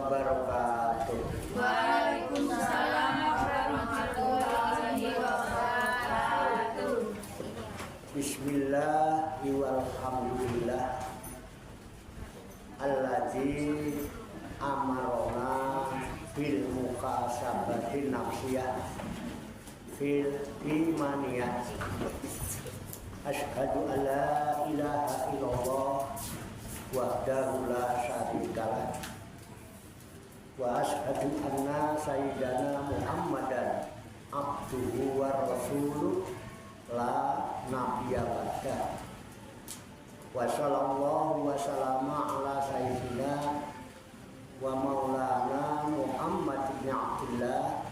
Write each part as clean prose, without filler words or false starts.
wabarakatuh. Waalaikumsalam warahmatullahi wabarakatuh. Bismillah walhamdulillah alladzi amarona bil mukasabati nafsiyah fil imaniyah. Asyhadu an la ilaha illallah wahdahu la syarikalah wa asyhadu anna sayyidana Muhammadan abduhu wa rasuluh la nabiyya ba'dah. Wa sallallahu wa sallama ala sayyidina wa maulana Muhammad ibn Abdullah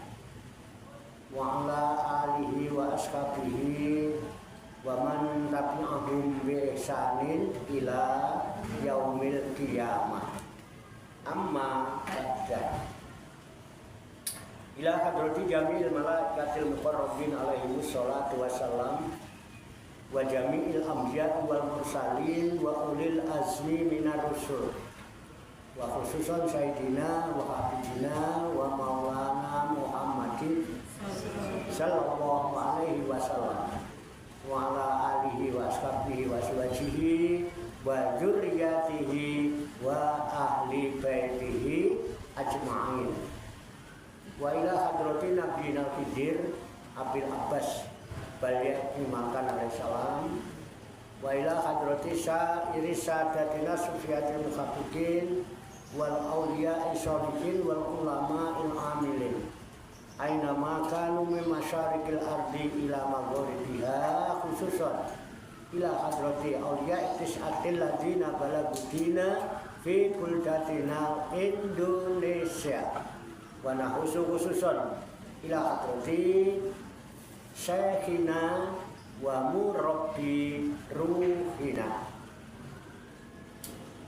wa ala alihi wa ashabihi wa man tabi'ahum bi ihsanin ila yaumil qiyamah. Amma ba'da. Ila hadrati jami'il malaikatil muqarrabin alaihi wassalatu wassalam wa jami'il anbiya wal mursalin wa ulil azmi minar rusul wa khususan sayyidina wa habibina wa maulana Muhammadin sallallahu alaihi wasallam wa ala alihi wa ashabihi wa azwajihi wa dzurriyyatihi wa ahli baitihi ajma'in. Wa ila hadratin nabiyina al-khidir Abil Abbas Baliyah Imakan alaihissalam wa ila hadrati sa'iri sadatina sufiyatil mukhaffiqin wal awliya'i sholihin wal ulama'il amilin aina ma kanu min masyariqil ardi ila maghribiha, khususan ila hadrati awliya'i tis'atil ladina balagudina fi kuldatina Indonesia wa nahusu khususan ila hadrati syekhina wa murabbi ruhina,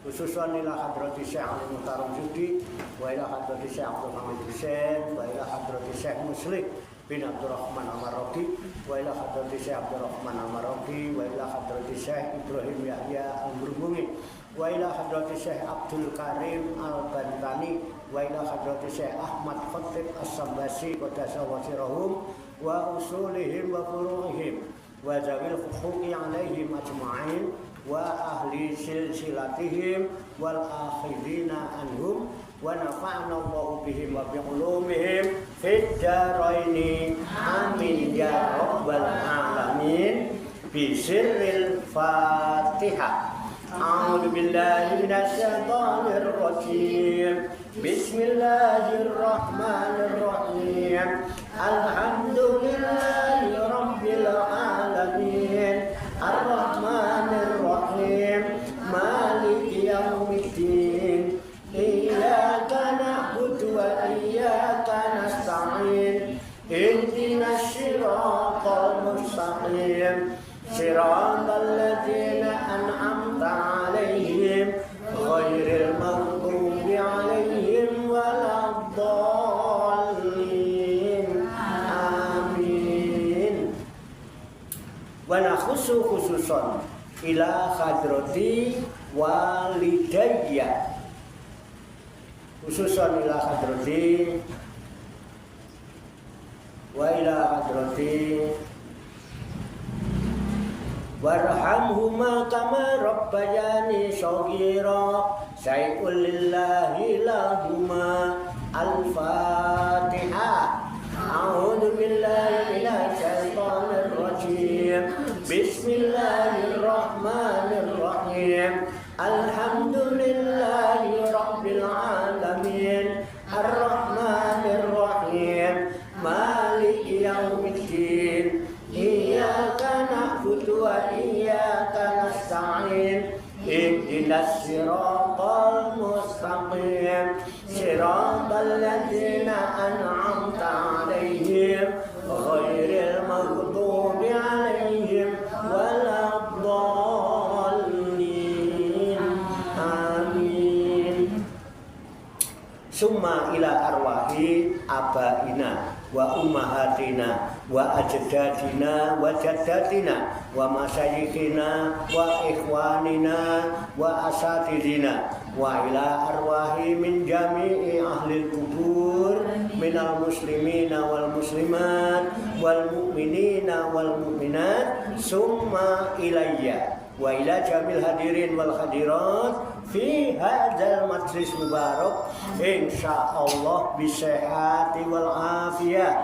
khususan ila hadrati Syekh Ali Muhtaram Judi wa ila hadrati Syekh Abdul Hamid Hussein wa ila hadrati Syekh Muslim bin Abdurrahman Al-Marwazi wa ila hadrati Syekh Abdurrahman Al-Marwazi wa ila hadrati Syekh Ibrahim Yahya Al-Burmumi wa ila hadrati Syekh Abdul Karim Al-Bantani wa ila hadrati Syekh Ahmad Khatib As-Sambasi qadasa wasirahum wa usulihim wa furu'ihim wa zawil huquqi alaihim ajma'in wa ahli silsilatihim wal akhidina anhum wa nafa'na Allahu bihim wa bi'ulumihim fid dharaini amin ya rabbal alamin bi sirril Fatihah. A'udzu billahi minasy syaithanir rajim. Bismillahirrahmanirrahim. Alhamdulillahi rabbil alamin. Ar-Rahmanir Rahim. Maliki yaumiddin. Iyyaka na'budu wa iyyaka nasta'in. Ihdinas siratal mustaqim. Siratal ladzina an'amta 'alaihim ghairil maghdubi 'alaihim waladdallin. Amin. Wa nakhusu khususan ila hadrati walidayya, khususan ila hadrati wa ila hadrati warhamhuma kama rabbayani shaghira syai'ul lillahi lahuma. Al-Fatihah. A'udzu billahi minasy syaithanir rajim. Bismillahirrahmanirrahim. Alhamdulillahi rabbil alamin. Ar-Rahmanir Rahim. Maliki yaumiddin. Iyyaka na'budu wa iyyaka nasta'in. Ihdinas siratal mustaqim. Siratal ladzina an'amta 'alaihim ghairil maghdubi 'alaihim waladdallin. Amin. Summa ila arwahi abaina wa ummahatina wa ajdadina wa jaddatina wa masyayikhina wa ikhwanina wa asatidina wa ila arwahi min jami'i ahli kubur minal muslimina wal muslimat wal mu'minina wal mu'minat summa ilayya wa ila jamil hadirin wal hadirat fi hadzal majlis mubarak insyaallah bisehati wal afiyah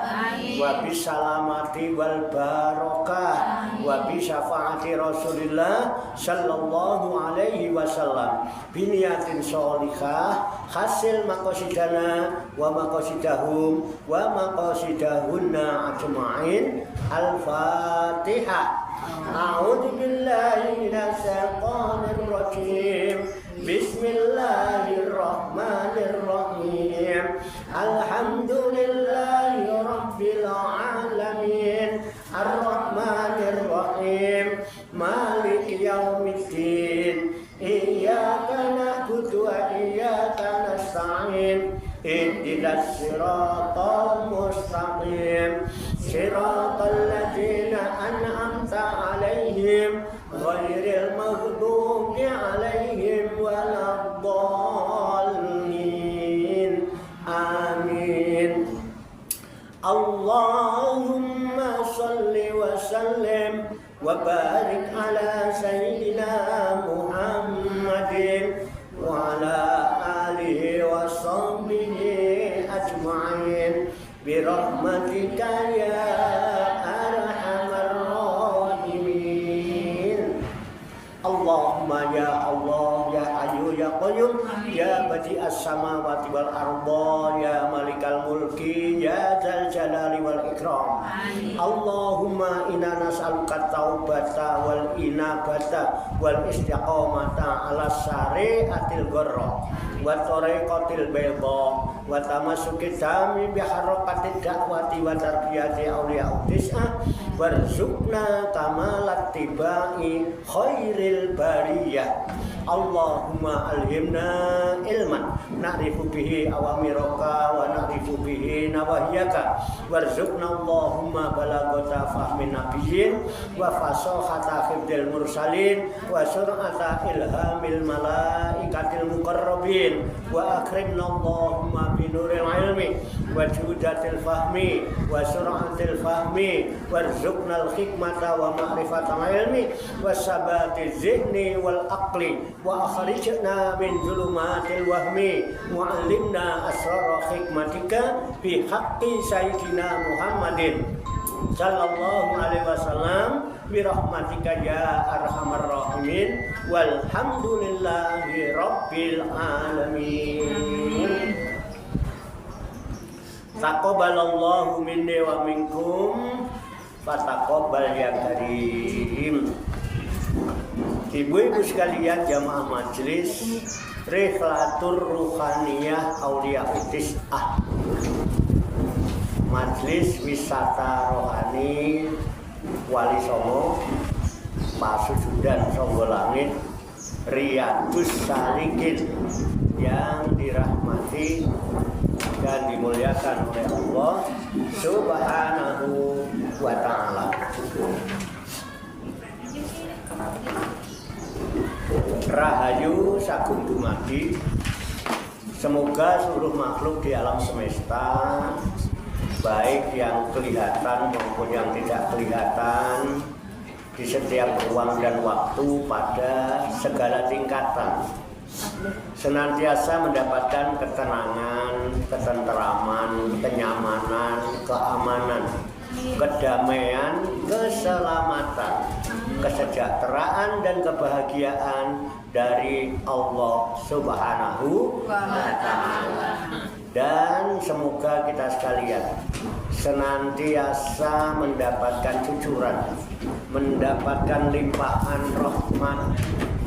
wa bisalamati wal barakah wa bi syafaati Rasulillah sallallahu alaihi wasallam biniyatin sholihah hasil maqasidana wa maqasidahum wa maqasidahunna ajma'in al-Fatihah. A'udzu billahi minasy syaithanir rajim. Bismillahirrahmanirrahim. Alhamdulillahi rabbil alamin. Arrahmanirrahim. Maliki yaumiddin. Iyyaka na'budu wa iyyaka nasta'in. Ihdinas siratal mustaqim. Siratal ladzina an'amta 'alaihim ghairil maghdubi 'alaihim waladdallin. Amin. Allahumma shalli wa sallim wa barik ala sayyidina Muhammadin wa ala alihi wa sahbihi ajma'in birahmatika ya arhamar rahimin. Allahumma ya Allah ya Hayyu ya Qayyum ya badi'as samawati wal arda ya malikal mulki ya dzal jalali wal ikram. Allahumma inna nas'aluka taubata wal inabata wal istiqamata ala syari'atil gharra wa tariqatil bayda wa tamassuki tami bi harakatid da'wati wa tarbiyati awliya tis'ah warzuqna kamalat tibai khairil bariyah. Allahumma alhimna ilman na'rifu bihi awamiraka wa na'rifu bihi nawahiyaka warzuqna Allahumma balagata fahmin nabiyyin wa fasahata hifdzil mursalin wa sur'ata ilhamil malaikatil muqarrabin wa akrimna Allahumma binuril ilmi wa judatil fahmi wa sur'atil fahmi warzuqna al-hikmata wa ma'rifatal ilmi wa sabati zihni wal aqli wa akhrijna min zulumatil wahmi wa 'allimna asrar hikmatika bi haqqi sayyidina Muhammadin sallallahu alaihi wasallam bi rahmatika ya arhamar rahimin walhamdulillahi rabbil alamin. Taqabbalallahu minni wa minkum fataqabbal ya karim. Ibu-ibu sekalian jamaah majelis Rihlatur Ruhaniyah Aulia Tis'ah, majelis wisata rohani Wali Songo Pasujudan Songgolangit Riyadus Salikin yang dirahmati dan dimuliakan oleh Allah Subhanahu wa ta'ala. Rahayu sagung dumadi. Semoga seluruh makhluk di alam semesta, baik yang kelihatan maupun yang tidak kelihatan, di setiap ruang dan waktu pada segala tingkatan, senantiasa mendapatkan ketenangan, ketenteraman, kenyamanan, keamanan, kedamaian, keselamatan, kesejahteraan dan kebahagiaan dari Allah Subhanahu wa ta'ala. Dan semoga kita sekalian senantiasa mendapatkan cucuran, mendapatkan limpahan rahmat,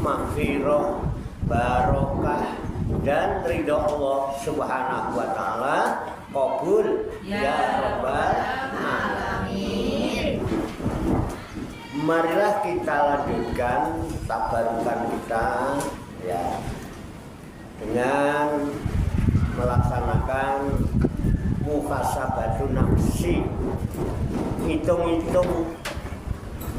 maghfirah, barokah dan ridho Allah Subhanahu wa ta'ala. Qabul ya rabbal alamin. Marilah kita lanjutkan tabarukan kita ya dengan melaksanakan muhasabatun nafsi. Hitung-hitung,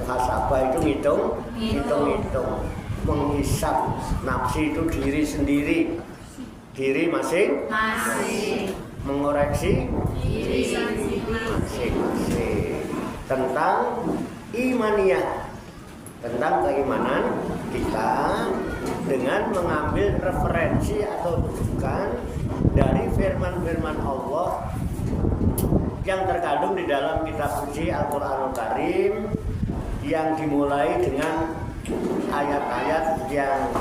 muhasabah itu hitung-hitung. menghisap nafsi itu diri sendiri, diri masing-masing, mengoreksi diri masing-masing tentang imaniyah, tentang keimanan kita dengan mengambil referensi atau rujukan dari firman-firman Allah yang terkandung di dalam kitab suci Al-Qur'anul Karim yang dimulai dengan ayat-ayat yang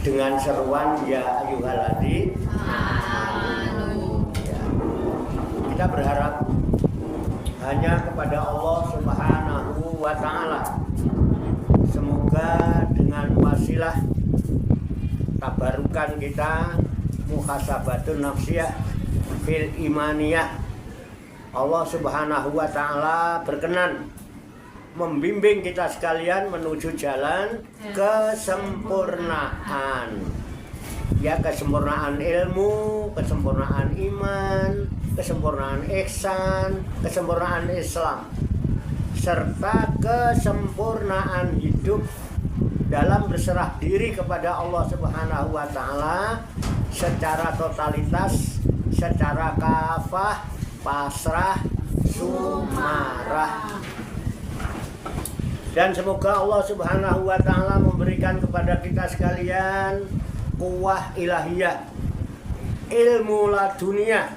dengan seruan ya ayyuhalladzina amanu. Ya. Kita berharap hanya kepada Allah Subhanahu wa taala. Semoga dengan wasilah tabarukan kita muhasabatun nafsiyah fil imaniyah, Allah Subhanahu wa taala berkenan membimbing kita sekalian menuju jalan kesempurnaan. Ya, kesempurnaan ilmu, kesempurnaan iman, kesempurnaan ihsan, kesempurnaan Islam, serta kesempurnaan hidup dalam berserah diri kepada Allah Subhanahu wa taala secara totalitas, secara kafah, pasrah, sumarah. Dan semoga Allah Subhanahu wa taala memberikan kepada kita sekalian kuwah ilahiyah, ilmu ladunia,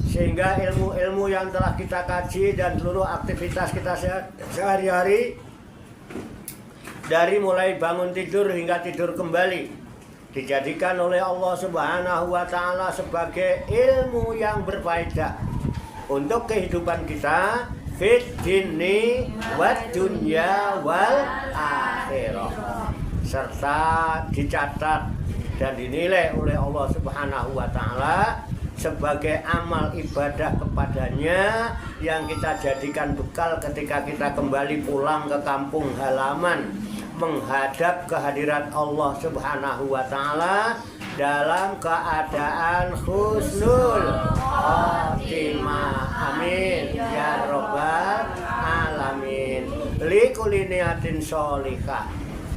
sehingga ilmu-ilmu yang telah kita kaji dan seluruh aktivitas kita sehari-hari, dari mulai bangun tidur hingga tidur kembali, dijadikan oleh Allah Subhanahu wa taala sebagai ilmu yang berfaedah untuk kehidupan kita fit dini wad dunya wal akhirah, serta dicatat dan dinilai oleh Allah Subhanahu wa taala sebagai amal ibadah kepadanya yang kita jadikan bekal ketika kita kembali pulang ke kampung halaman menghadap kehadirat Allah Subhanahu wa taala dalam keadaan husnul khotimah. Amin ya rabbal alamin. Likulli niyatin sholihah.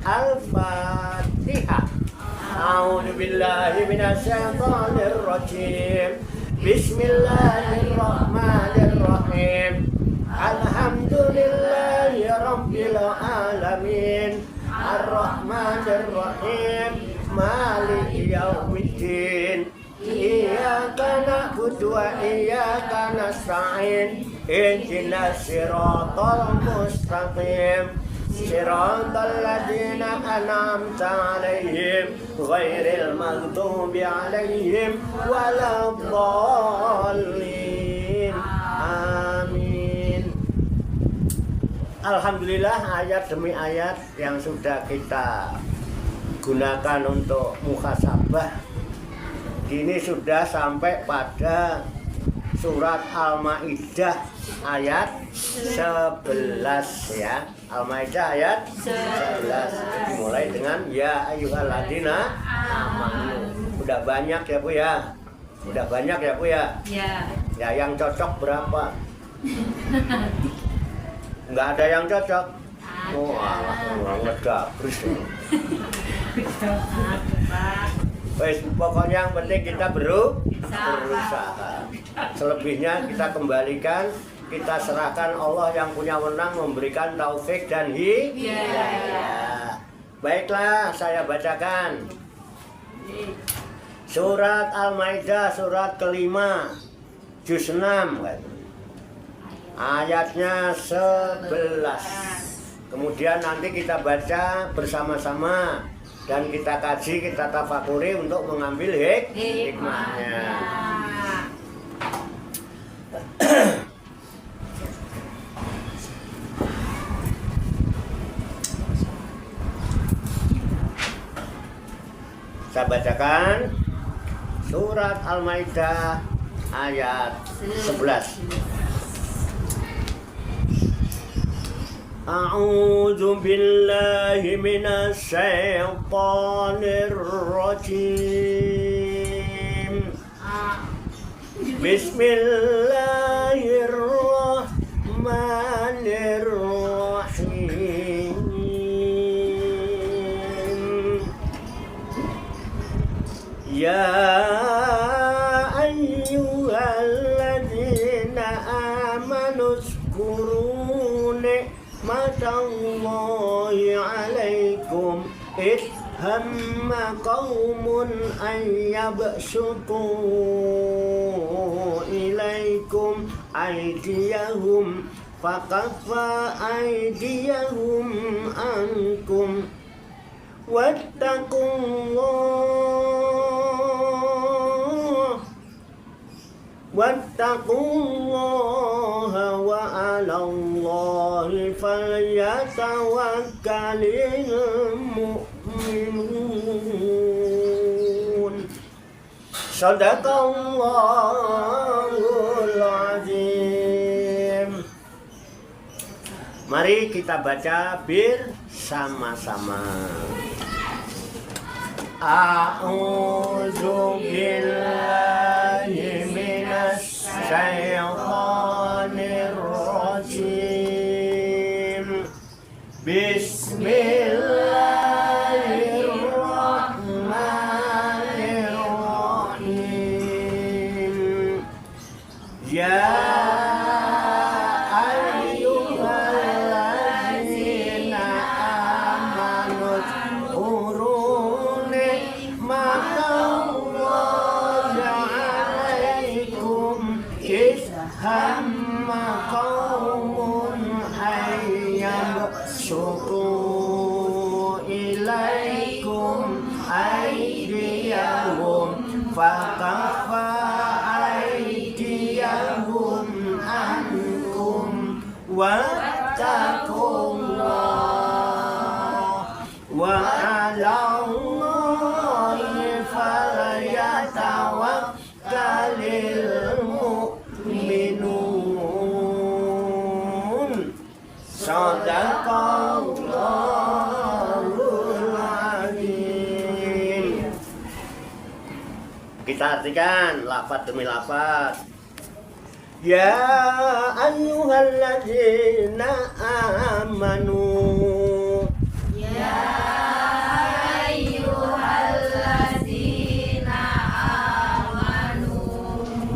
Al-Fatihah. A'udzu billahi minasy syaithanir rajim. Bismillahirrahmanirrahim. Alhamdulillahi rabbil alamin. Ar-Rahmanir-Rahim. Maliki yaumiddin. Iyyaka na'budu wa iyyaka nasta'in. Ihdinas siratal mustaqim. Siratal ladzina an'amta 'alaihim ghairil maghdubi 'alaihim waladdallin. Amin. Alhamdulillah, ayat demi ayat yang sudah kita gunakan untuk muhasabah ini sudah sampai pada surat Al-Maidah ayat 11 ya. Al-Maidah ayat 11 dimulai dengan ya ayyuhalladzina amanu. Udah banyak ya Bu ya? Udah banyak ya Bu ya? Ya. Ya, yang cocok berapa? Enggak ada yang cocok. Oh, alah, gabrus. Wes, pokoknya yang penting kita berusaha. Selebihnya kita kembalikan, kita serahkan Allah yang punya wewenang memberikan taufik dan hidayah. Baiklah, saya bacakan surat Al-Maidah, surat kelima, juz 6, ayatnya 11. Kemudian nanti kita baca bersama-sama dan kita kaji, kita tafakuri untuk mengambil hikmahnya. Saya bacakan surat Al-Maidah ayat 11. A'udzu billahi minasy syaithanir rajim. Bismillahirrahmanirrahim. ni'matallahi 'alaikum id hamma qaumun an yabsutu ilaikum aydiyahum fakaffa aydiyahum ankum wattaqullaha wa 'alallahi falyatawakkalul mu'minun. Shadaqallahul azim. Mari kita baca bersama-sama. A'udzu billahi minasy syaithanir rajim. Bismillahirrahmanirrahim. Ya hamma qaumun ayyabsutu ilaikum aydiyahum fakaffa aydiyahum ankum wattaqullah wa 'alallahi falyatawakkalul mu'minun. Shadaqallahul azim. Kita artikan lafaz demi lafaz. Ya ayyuhalladzina amanu. Ya ayyuhalladzina amanu.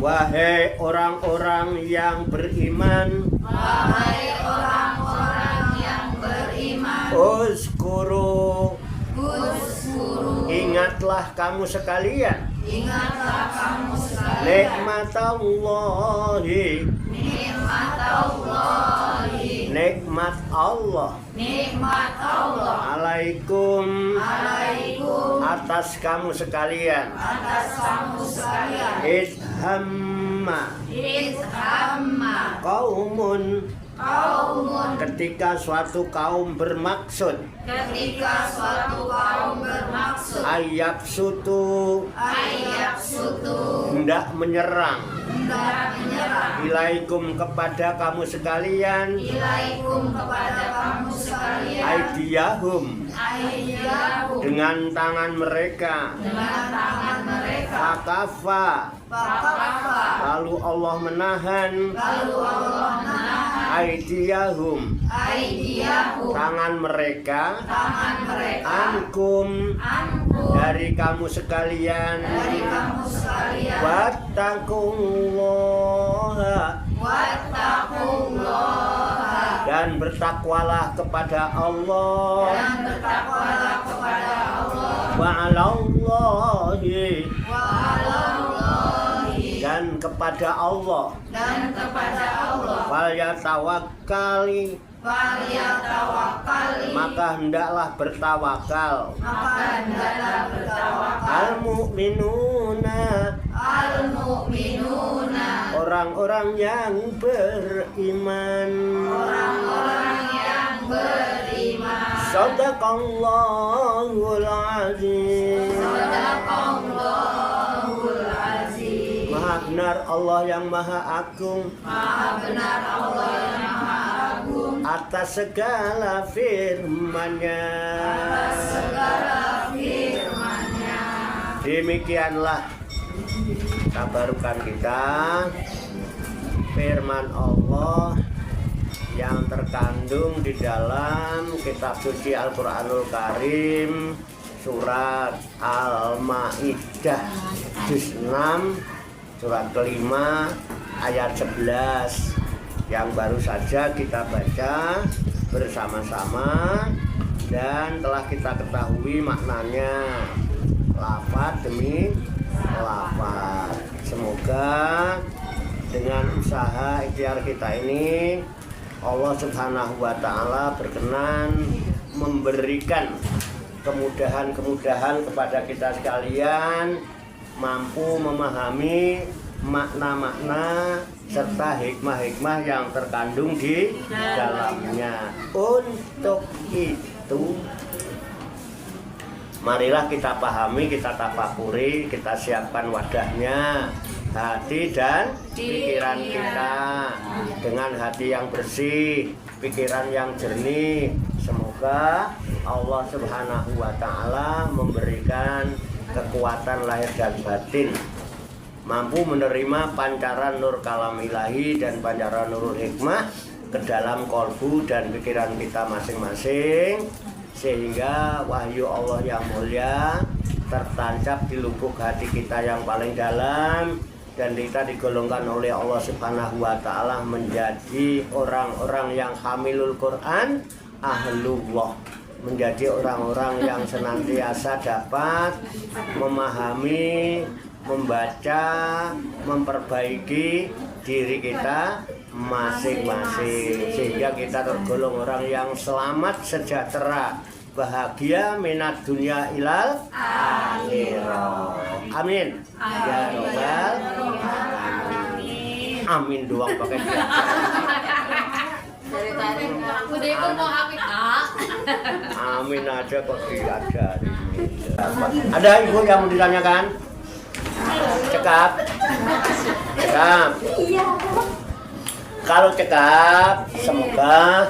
Wahai orang-orang yang beriman. Wahai orang-orang yang beriman. Uzkuru. Uzkuru. Ingatlah kamu sekalian. Ingatlah kamu sekalian. Nikmatallahi. Nikmatallahi. Nikmat Allah. Nikmat Allah. Alaikum. Alaikum. Atas kamu sekalian. Atas kamu sekalian. Idhamma. Idhamma. Qaumun. Qaumun. Ketika suatu kaum bermaksud. Ketika suatu kaum bermaksud. Ayyabsutu. Ayyabsutu. Hendak menyerang. Hendak menyerang. Ilaikum kepada kamu sekalian. Ilaikum kepada kamu sekalian. Aydiyahum. Aydiyahum. Dengan tangan mereka. Dengan tangan mereka. Fakaffa. Fakaffa. Lalu Allah menahan. Lalu Allah menahan. Aydiyahum. Aydiyahum. Tangan mereka. Tangan mereka. Ankum. Ankum. Dari kamu sekalian. Dari kamu sekalian. Wattaqullaha. Wattaqullaha. Dan bertakwalah kepada Allah. Dan bertakwalah kepada Allah. Wa 'alallahi. Wa 'alallahi. Dan kepada Allah. Dan kepada Allah. Falyatawakkali. Falyatawakkali. Maka hendaklah bertawakal. Maka hendaklah bertawakal. Al-mu'minuna. Al-mu'minuna. Orang-orang yang beriman. Orang-orang yang beriman. Shadaqallahul azim. Shadaqallahul azim. Maha benar Allah yang maha agung. Maha benar Allah yang maha agung. Atas segala firman-Nya. Atas segala firman-Nya. Demikianlah tabarukan kita firman Allah yang terkandung di dalam kitab suci Al-Qur'anul Karim, surat Al-Maidah juz 6 surat kelima ayat 11 yang baru saja kita baca. bersama-sama dan telah kita ketahui maknanya lafaz demi lafaz. Semoga dengan usaha ikhtiar kita ini Allah Subhanahu wa Ta'ala berkenan memberikan kemudahan-kemudahan kepada kita sekalian, mampu memahami makna-makna serta hikmah-hikmah yang terkandung di dalamnya. Untuk itu, marilah kita pahami, kita tafakuri, kita siapkan wadahnya, hati dan pikiran kita dengan hati yang bersih, pikiran yang jernih. Semoga Allah Subhanahu wa Ta'ala memberikan kekuatan lahir dan batin, mampu menerima pancaran nur kalam ilahi dan pancaran nurul hikmah ke dalam kolbu dan pikiran kita masing-masing, sehingga wahyu Allah yang mulia tertancap di lubuk hati kita yang paling dalam, dan kita digolongkan oleh Allah Subhanahu wa Ta'ala menjadi orang-orang yang hamilul Quran ahlullah, menjadi orang-orang yang senantiasa dapat memahami, membaca, memperbaiki diri kita masing-masing, sehingga kita tergolong orang yang selamat, sejahtera, bahagia minat dunia ilal akhirah. Amin. Ya Rabbal alamin. Amin doang pakai dia. Dari tadi udah ikut mau amin Kak. Amin aja kok diajari. Ada ibu yang mau ditanyakan? Cekap. Cekap. Kalau cekap, semoga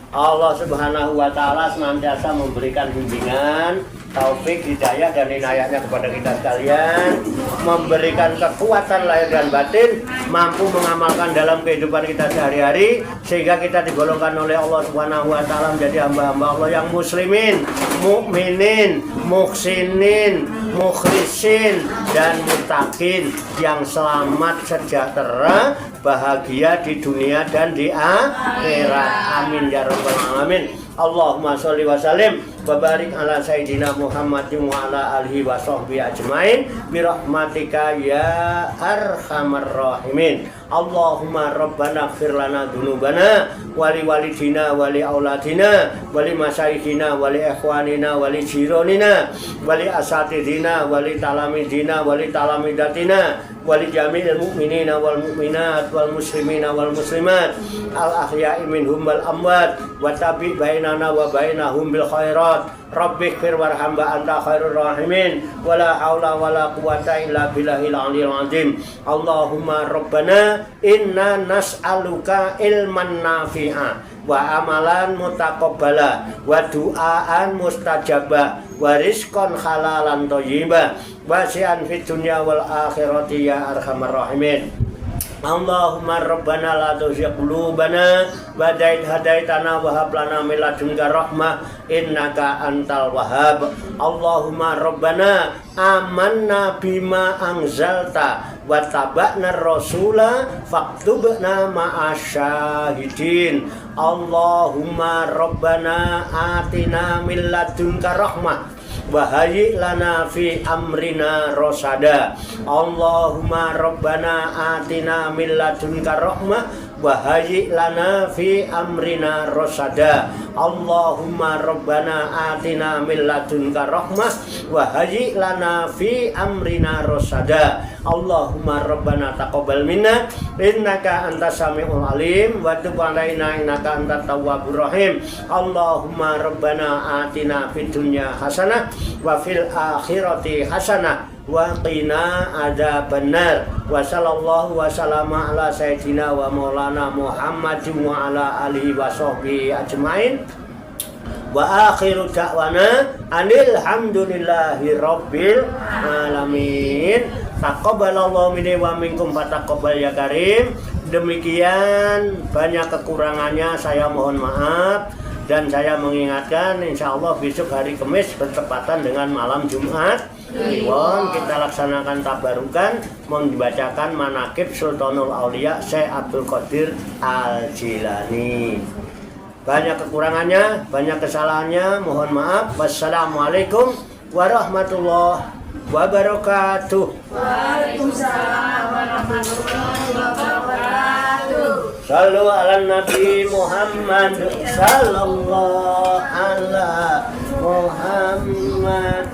Allah Subhanahu wa Ta'ala senantiasa memberikan bimbingan, taufik, hidayah dan inayahnya kepada kita sekalian, memberikan kekuatan lahir dan batin, mampu mengamalkan dalam kehidupan kita sehari-hari, sehingga kita digolongkan oleh Allah Subhanahu wa Ta'ala menjadi hamba-hamba Allah yang muslimin, mukminin, muhsinin, mukhlisin dan muttaqin, yang selamat, sejahtera, bahagia di dunia dan di akhirat. Amin ya rabbal alamin. Allahumma sholli wa sallim wa barik ala sayyidina Muhammadin wa ala alihi wa sahbihi ajmain bi rahmatika ya arhamar rahimin. Allahumma rabbana ighfir lana dzunubana wa li walidina wa li auladina wa li masyayikhina wa li ikhwanina wa li jironina wa li asatidina wa li talamidina wa li talamidatina wa li jami'il mu'minina wal mu'minat wal muslimina wal muslimat al ahya'i minhum wal amwat wa tabi bainana wa bainahum bil khairat. Rabbi ighfir warham wa anta khairur rahimin wa la haula wa la quwwata illa billahil aliyil azim. Allahumma rabbana inna nas'aluka ilman nafi'a wa amalan mutaqabbala wa du'aan mustajabah wa rizqan halalan thayyiba wa si'an fid dunya wal akhirati ya arhamar rahimin. Allahumma rabbana la tuzigh qulubana ba'da idh hadaitana wa hab lana min ladunka rahmah innaka antal wahhab. Allahumma rabbana amanna bima anzalta wa taba'na rasula faktubna ma'asyahidin. Allahumma rabbana atina min ladunka rahmah wa hayyi lana fi amrina rasada. Allahumma rabbana atina min ladunka rahmah wa hayyi lana fi amrina rasada. Allahumma rabbana atina min ladunka rahmah wa hayyi lana fi amrina rasada. Allahumma rabbana taqabbal minna innaka antas samiul alim wa tub alaina innaka antat tawwabur rahim. Allahumma rabbana atina fid dunya hasanah wa fil akhirati hasanah wa qina adzabannar. Wa sallallahu wa sallama ala sayyidina wa maulana Muhammadin wa ala alihi wa sahbihi ajmain. Wa akhiru da'wana anil hamdulillahi rabbil alamin. Taqabbalallahu minni wa minkum fataqabbal ya karim. Demikian, banyak kekurangannya saya mohon maaf, dan saya mengingatkan insya Allah besok hari Kamis bertepatan dengan malam Jumat Kliwon kita laksanakan tabarukan membacakan manaqib Sultanul Aulia Syekh Abdul Qadir Al Jilani. Banyak kekurangannya, banyak kesalahannya, mohon maaf. Wassalamualaikum warahmatullahi wabarakatuh. Waalaikumsalam warahmatullahi wabarakatuh. Sallu ala Nabi Muhammad sallallahu ala Muhammad.